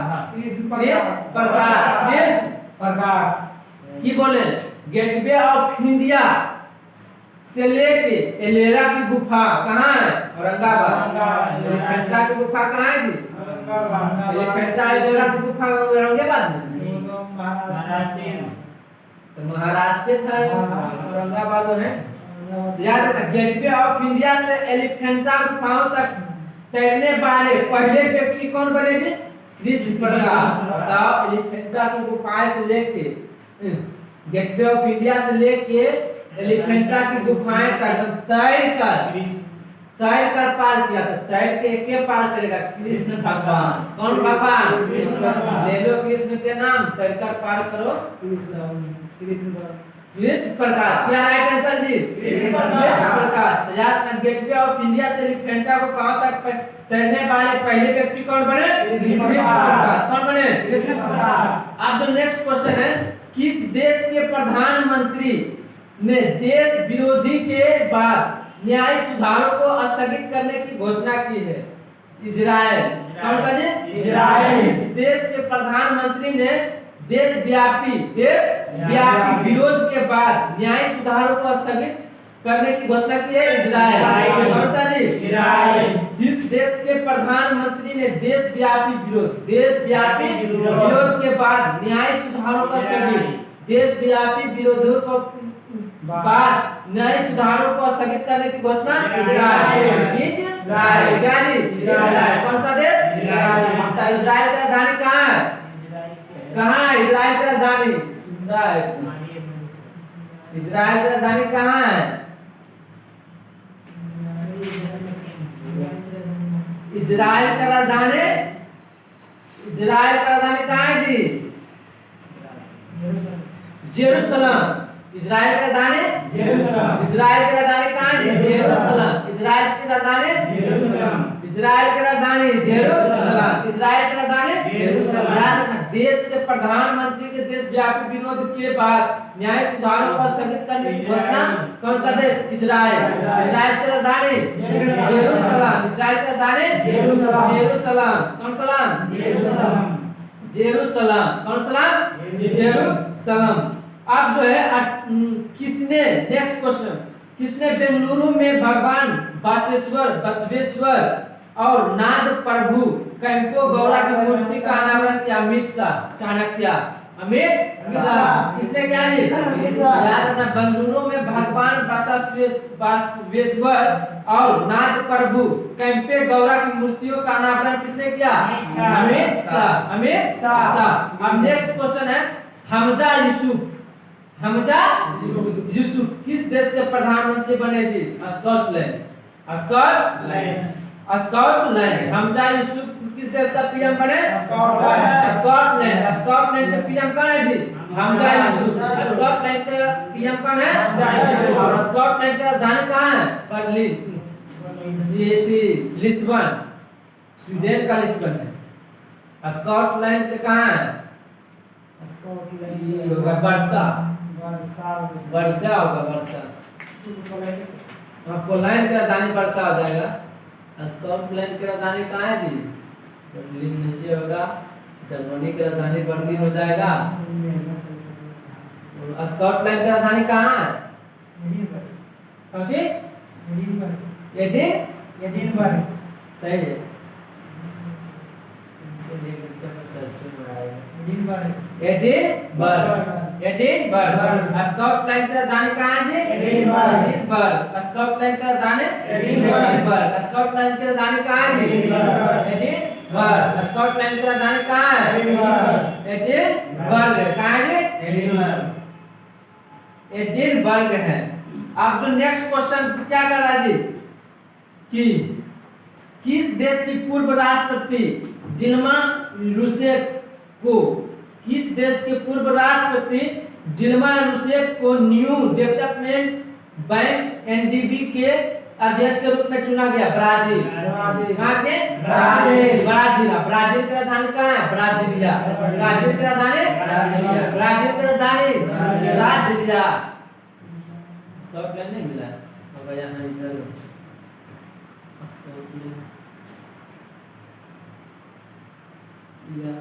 की बोले? गेटवे ऑफ इंडिया से लेके एलेरा की गुफा कहाँ है? औरंगाबाद। एलिफेंटा की गुफा कहाँ है जी? एलिफेंटा एलेरा की गुफा औरंगाबाद में। तो महाराष्ट्र था, औरंगाबाद है। याद रखना, गेटवे ऑफ इंडिया से एलिफेंटा गुफाओं तक तैरने वाले पहले व्यक्ति कौन बने जी? कृष्ण प्रकाश। बताओ, एलिफेंटा की गुफाएं से लेके गेटवे ऑफ इंडिया से लेके एलिफेंटा की गुफाएं तक तैर कर पार किया। तो तैर के के पार करेगा? कृष्ण भगवान। कौन भगवान? कृष्ण भगवान। ले लो कृष्ण के नाम, तैर कर पार करो कृष्ण प्रकाश। क्या राइट आंसर जी? कृष्ण प्रकाश। याद रखना, गेटवे ऑफ इंडिया से एलिफेंटा को पार तक तैरने वाले पहले व्यक्ति कौन बने? कृष्ण प्रकाश। कौन बने? कृष्ण प्रकाश। अब जो नेक्स्ट क्वेश्चन है, किस देश के प्रधानमंत्री ने देश विरोधी के बाद न्यायिक सुधारों को स्थगित करने की घोषणा की है? इजराइल। कौन सा जी? इजराइल। इस देश के प्रधानमंत्री ने देशव्यापी विरोध के बाद न्यायिक सुधारों को स्थगित करने की घोषणा की है? इजराइल। कौन सा जी? इजराइल। जिस देश के प्रधानमंत्री ने देशव्यापी विरोध के बाद न्यायिक सुधारों को स्थगित करने की घोषणा? इजराइल। कौन सा देश? इजराइल की राजधानी कहाँ है? कहाँ है इजराइल की राजधानी? सुंदर है। इजराइल की राजधानी कहाँ है? इजराइल का राजधानी, इजराइल का राजधानी कहाँ है जी? जेरूसलम। इजराइल की राजधानी जेरूसलम। इजराइल की राजधानी कहाँ है जी? जेरूसलम। इजराइल की राजधानी जेरूसलम। इजराइल की राजधानी जेरूसलम। इजराइल की राजधानी जेरूसलम। याद रखना, देश के प्रधानमंत्री के देशव्यापी विरोध के बाद न्यायिक सुधारों को स्थगित करने की घोषणा कौन सा देश? इजराइल। इजराइल की राजधानी जेरूसलम। इजराइल की राजधानी जेरूसलम। जेरूसलम। कौन सलाम? जेरूसलम। जेरूसलम। कौन सलाम? जेरूसलम। अब जो है किसने, नेक्स्ट क्वेश्चन, किसने बेंगलुरु में भगवान बसवेश्वर और नाद प्रभु कैंपो गौड़ा की मूर्ति का अनावरण किया? अमित शाह, चाणक्य, अमित शाह। किसने क्या जी? याद रखना, बेंगलुरु में भगवान बसवेश्वर और नाद प्रभु कैंपे गौड़ा की मूर्तियों का अनावरण किसने किया? अमित शाह। अमित शाह। अब नेक्स्ट क्वेश्चन है, हमजा यूसुफ, हमजा यूसुफ किस देश के प्रधानमंत्री बने जी? स्कॉटलैंड। स्कॉटलैंड। हमजा यूसुफ किस देश का पीएम बने? स्कॉटलैंड। स्कॉटलैंड के पीएम कौन है जी? हमजा यूसुफ। स्कॉटलैंड के पीएम कौन है? और स्कॉटलैंड की राजधानी कहाँ है? बर्लिन। ये थी लिस्बन, स्वीडन का लिस्बन है। स्कॉटलैंड के कहाँ है? स्कॉटलैंड होगा वर्षा। वर्षा वर्षा होगा, वर्षा। पोलैंड की राजधानी वर्षा हो जाएगा। स्कॉटलैंड की राजधानी कहाँ है जी? बर्लिन नहीं होगा। जर्मनी की राजधानी बर्लिन हो जाएगा। स्कॉटलैंड की राजधानी कहाँ है? कौन सी? एडिनबर्ग। सही है। एडिनबर्ग। स्कॉटलैंड की राजधानी कहाँ है जी? एडिनबर्ग। स्कॉटलैंड की राजधानी एडिनबर्ग। स्कॉटलैंड की राजधानी कहाँ है जी? एडिनबर्ग। स्कॉटलैंड की राजधानी कहाँ है? एडिनबर्ग। कहाँ है जी? एडिनबर्ग है। अब जो नेक्स्ट क्वेश्चन क्या कर रहा है जी, कि किस देश की पूर्व राष्ट्रपति दिल्मा रूसेफ को, किस देश के पूर्व राष्ट्रपति दिल्मा रूसेफ को न्यू डेवलपमेंट बैंक एनडीबी के अध्यक्ष के रूप में चुना गया? ब्राजील। कहाँ के? ब्राजील। ब्राजील की राजधानी कहाँ है? ब्राजीलिया। ब्राजील की राजधानी ब्राजील की राजधानी ब्राजीलिया। स्कॉटलैंड नहीं मिला होगा यहाँ इधर। स्कॉटलैंड या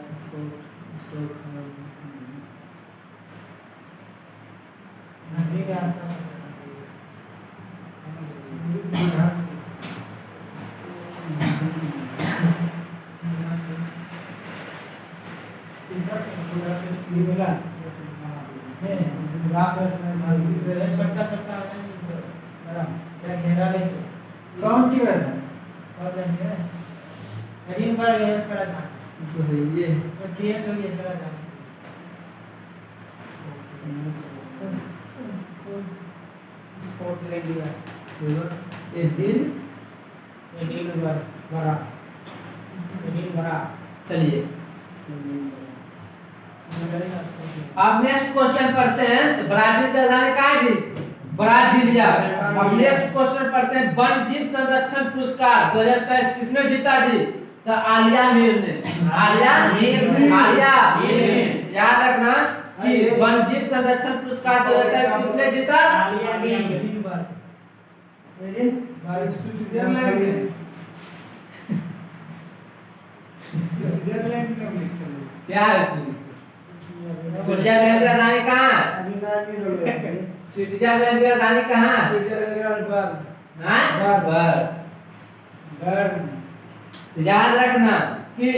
कौन सी है? एडिनबर्ग है इसका राजधानी। तो है ये तो चेंज हो गया इसका राजधानी। स्कॉटलैंड या चलिए अब नेक्स्ट क्वेश्चन पढ़ते हैं। तो ब्राजील की राजधानी कहाँ है जी? ब्राजीलिया। अब नेक्स्ट क्वेश्चन पढ़ते हैं, वन जीव संरक्षण पुरस्कार 2023 किसने जीता जी? तो आलिया मीर ने। आलिया मीर। याद रखना कि वन जीव संरक्षण पुरस्कार 2023 किसने जीता? आलिया मीर। क्या है इसमें? स्विट्जरलैंड की राजधानी कहाँ है? स्विट्जरलैंड की राजधानी कहाँ है? हाँ? बर्न। याद रखना कि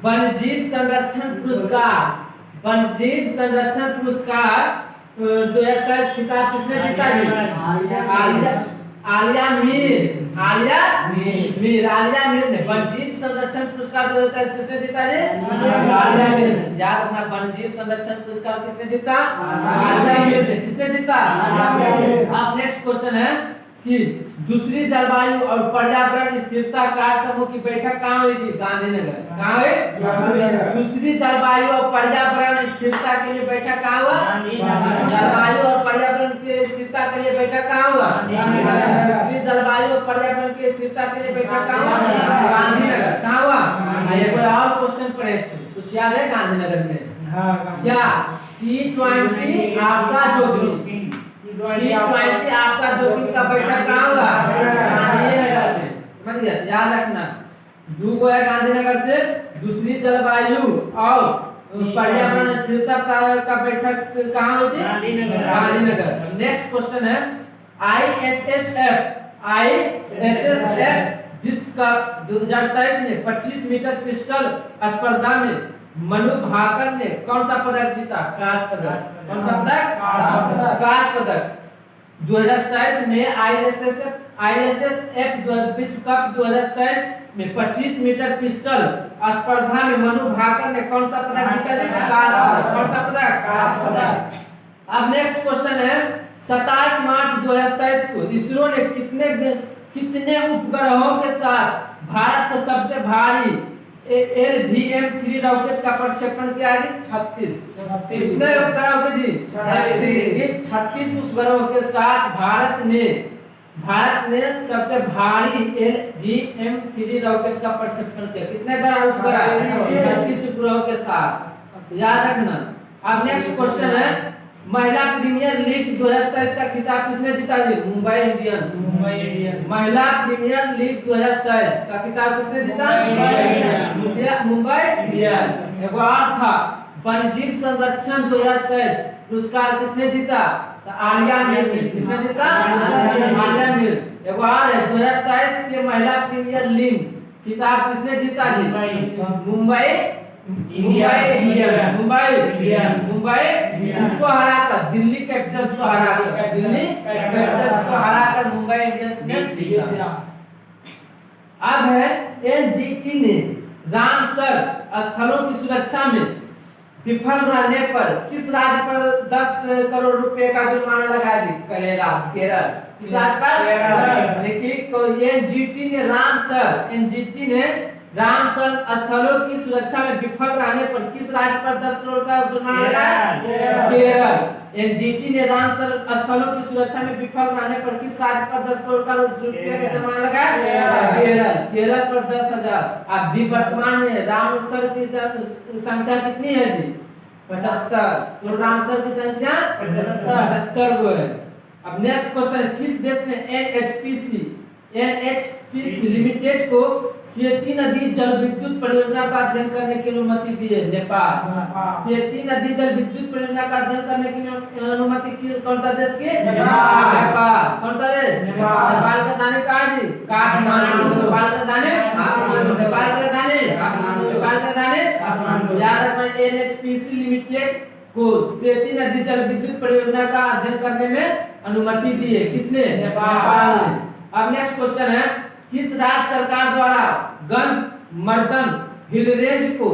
वन्यजीव संरक्षण पुरस्कार 2023 खिताब किसने जीता जी? आलिया मीर, आलिया मीर, आलिया मीर ने वन्यजीव संरक्षण पुरस्कार 2023 किसने जीता जी? आलिया मीर ने। याद रखना, वन्यजीव संरक्षण पुरस्कार किसने जीता? आलिया मीर ने। किसने जीता? अब नेक्स्ट क्वेश्चन है कि दूसरी जलवायु और पर्यावरण स्थिरता कार्य समूह की बैठक कहाँ हुई थी? गांधीनगर। कहाँ हुई? दूसरी जलवायु और पर्यावरण स्थिरता के लिए बैठक कहाँ हुआ? जलवायु और पर्यावरण की स्थिरता के लिए बैठक कहाँ हुआ? दूसरी जलवायु और पर्यावरण की स्थिरता के लिए बैठक कहाँ हुआ? गांधीनगर। कहाँ हुआ? ये कोई और क्वेश्चन पढ़े कुछ याद है गांधीनगर में? क्या T20 आपदा जोखिम, T20 आपदा जोखिम का बैठक कहाँ हुआ? गांधीनगर में। समझ गया? याद रखना, दो गो है गांधीनगर से, दूसरी जलवायु और पर्यावरण स्थिरता का बैठक कहाँ हुई थी? गांधीनगर। नेक्स्ट क्वेश्चन है ISSF विश्व कप 2023 में 25 मीटर पिस्टल स्पर्धा में मनु भाकर ने कौन सा पदक जीता? कांस्य पदक। कौन सा पदक? कांस्य पदक। 2023 में ISSF विश्व कप 2023 में 25 मीटर पिस्टल स्पर्धा में मनु भाकर ने कौन सा पदक जीता? कांस्य पदक। कौन सा पदक? कांस्य पदक। अब नेक्स्ट क्वेश्चन है 27 मार्च 2023 को इसरो ने कितने उपग्रहों के साथ भारत का सबसे भारी LVM-3 रॉकेट का प्रक्षेपण किया है? 36। कितने उपग्रहों के जी? 36 उपग्रहों के साथ भारत ने सबसे भारी LVM-3 रॉकेट का प्रक्षेपण किया। कितने उपग्रह? 36 उपग्रहों के साथ। याद रखना। अब नेक्स्ट क्वेश्चन है महिला प्रीमियर लीग 2023 का खिताब किसने जीता जी? मुंबई इंडियंस। महिला प्रीमियर लीग 2023 का खिताब किसने जीता? मुंबई इंडियंस। एक और था वन्यजीव संरक्षण 2023 पुरस्कार किसने जीता? आलिया मीर ने। किसने जीता? आलिया मीर। एक और है 2023 के महिला प्रीमियर लीग खिताब किसने जीता जी? मुंबई इंडियंस। मुंबई इसको हराकर दिल्ली कैपिटल्स को हराकर मुंबई इंडियंस ने जीता। अब है एनजीटी ने रामसर स्थलों की सुरक्षा में विफल रहने पर किस राज्य पर 10 करोड़ रुपए का जुर्माना लगाया? केरल। किस राज्य पर? देखिए एनजीटी ने रामसर स्थलों की सुरक्षा में विफल रहने पर किस राज्य पर 10 करोड़ का जुर्माना लगाया? केरल। एनजीटी ने रामसर स्थलों की सुरक्षा में विफल रहने पर किस राज्य पर 10 करोड़ का जुर्माना लगाया? केरल पर 10,000। अब भी वर्तमान में रामसर की संख्या कितनी है जी? 75। तो रामसर की संख्या 75 गो है। अब नेक्स्ट क्वेश्चन, किस देश ने NHPC लिमिटेड को सेती नदी जल विद्युत परियोजना का अध्ययन करने की अनुमति दी है? नेपाल। सेती नदी जल विद्युत परियोजना का अध्ययन करने की अनुमति की कौन सा देश की? नेपाल। कौन सा देश? नेपाल का दाने कहाँ जी? काठमांडू। नेपाल का दाने? नेपाल का दाने? नेपाल का दाने? याद रखना, NHPC लिमिटेड को सेती नदी जल विद्युत परियोजना का अध्ययन करने में अनुमति दी है। किसने? नेपाल ने। अब नेक्स्ट क्वेश्चन है किस राज्य सरकार द्वारा गंधमर्दन हिल रेंज को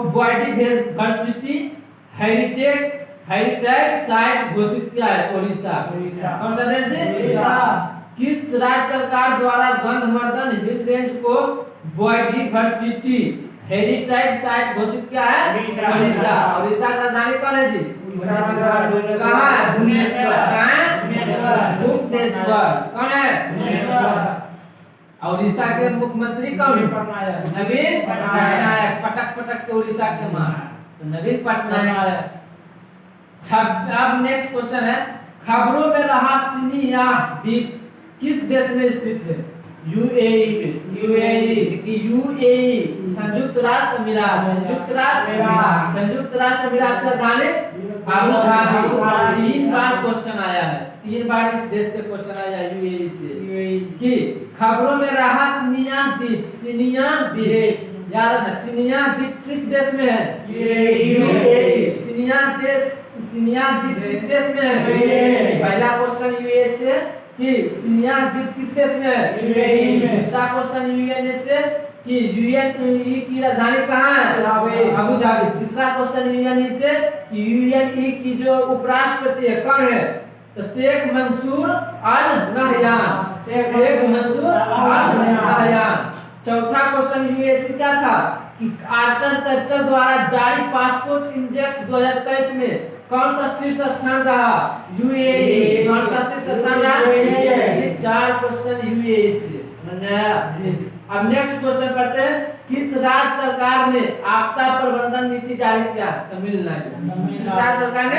बायोडायवर्सिटी हेरिटेज साइट घोषित किया है? ओडिशा। कौन सा देश है? ओडिशा। किस राज्य सरकार द्वारा गंधमर्दन हिल रेंज को बायोडायवर्सिटी हेरिटेज साइट घोषित किया है? ओडिशा। ओडिशा का राजधानी कौन है जी? कहाँ है? भुवनेश्वर। कहाँ है? भुवनेश्वर। कौन है? उड़ीसा के मुख्यमंत्री कौन है? नवीन पटनायक। पटक के उड़ीसा के मां तो नवीन पटनायक। अब नेक्स्ट क्वेश्चन है खबरों में रहा सिनिया द्वीप किस देश में स्थित है? यूएई में। यूएई संयुक्त राष्ट्र अमीरात। संयुक्त राष्ट्र अमीरात का राजधानी अबू धाबी। 3 बार क्वेश्चन आया है, 3 बार इस देश से क्वेश्चन आया है यूएई से कि खबरों में रहा सिनिया द्वीप। सिनिया द्वीप याद रखना, सिनिया द्वीप किस देश में है? यूएई। सिनिया द्वीप किस देश में है? पहला क्वेश्चन यूएई से, कि सिनियास द्वीप किस देश में है? UAE में। दूसरा क्वेश्चन यूएनए से कि यूएनई की राजधानी कहाँ है? Abu Dhabi. तीसरा क्वेश्चन यूएनई से कि यूएनई की जो उपराष्ट्रपति है कौन है? तो शेख मंसूर अल नहयान। शेख मंसूर अल नहयान। चौथा क्वेश्चन यूएसी का था कि आर्टर कैपिटल द्वारा जारी पासपोर्ट इंडेक्स 2023 में कौन सा शीर्ष स्थान रहा? यूएई। कौन सा शीर्ष स्थान रहा? ये 4 क्वेश्चन यूएई से। समझ में आया? अब नेक्स्ट क्वेश्चन पढ़ते हैं। किस राज्य सरकार ने आपदा प्रबंधन नीति जारी किया? तमिलनाडु। किस राज्य सरकार ने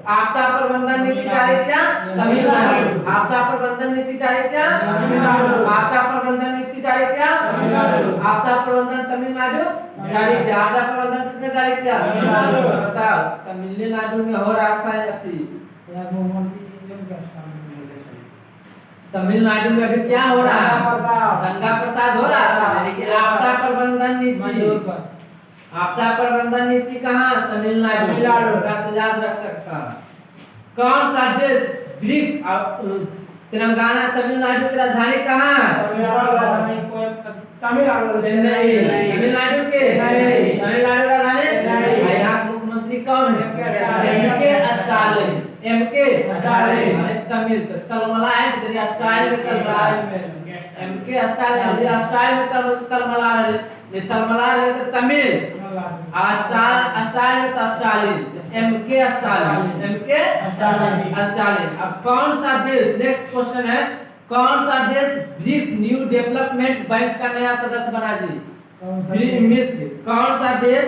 आपदा प्रबंधन नीति जारी किया? तमिलनाडु। आपदा प्रबंधन नीति जारी किया? तमिलनाडु। आपदा प्रबंधन नीति जारी किया? तमिलनाडु। आपदा प्रबंधन तमिलनाडु जारी किया। आपदा प्रबंधन किसने जारी किया? तमिलनाडु। बताओ तमिलनाडु में हो रहा था अथी तमिलनाडु में अभी क्या हो रहा है? दंगा प्रसाद हो रहा था। लेकिन आपदा प्रबंधन नीति, आपदा प्रबंधन नीति कहाँ? तमिलनाडु। से याद रख सकता। कौन सा देश ब्रिक्स तेलंगाना तमिलनाडु की राजधानी कहाँ है? तमिलनाडु। चेन्नई। तमिलनाडु के तमिलनाडु राजधानी। यहाँ मुख्यमंत्री कौन है? एमके स्टालिन। एमके स्टालिन तमिल तलमला है जरिए स्टाइल में तलमला है। एमके स्टालिन स्टाइल में तलमला है। ये तलमला है तो तमिल स्टाइल में तो स्टालिन। एमके स्टालिन। एमके स्टालिन। अब कौन सा देश, नेक्स्ट क्वेश्चन है, कौन सा देश ब्रिक्स न्यू डेवलपमेंट बैंक का नया सदस्य बना जी? मिस्र। कौन सा देश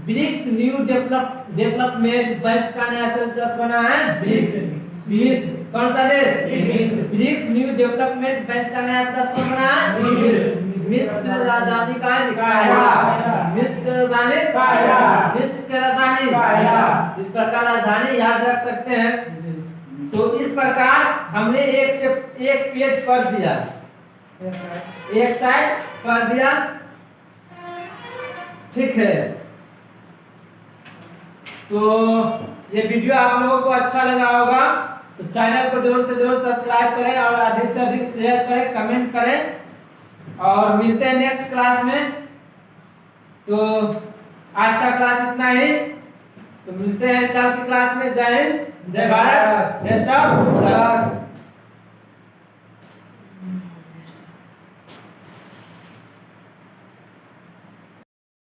ब्रिक्स न्यू डेवलपमेंट बैंक का नया सदस्य बना है? मिस्र। कौन सा देश ब्रिक्स न्यू डेवलपमेंट बैंक का नया सदस्य बना है? मिस्र की राजधानी कहाँ है? काहिरा। मिस्र की राजधानी काहिरा। मिस्र की राजधानी काहिरा। इस प्रकार राजधानी याद रख सकते हैं। तो इस प्रकार हमने एक पेज पढ़ दिया, एक साइड पढ़ दिया, ठीक है। तो ये वीडियो आप लोगों को अच्छा लगा होगा तो चैनल को जरूर से जरूर सब्सक्राइब करें और अधिक से अधिक शेयर करें, कमेंट करें और मिलते हैं नेक्स्ट क्लास में। तो आज का क्लास इतना ही, तो मिलते हैं कल की क्लास में। जय हिंद, जय भारत, बेस्ट ऑफ लक।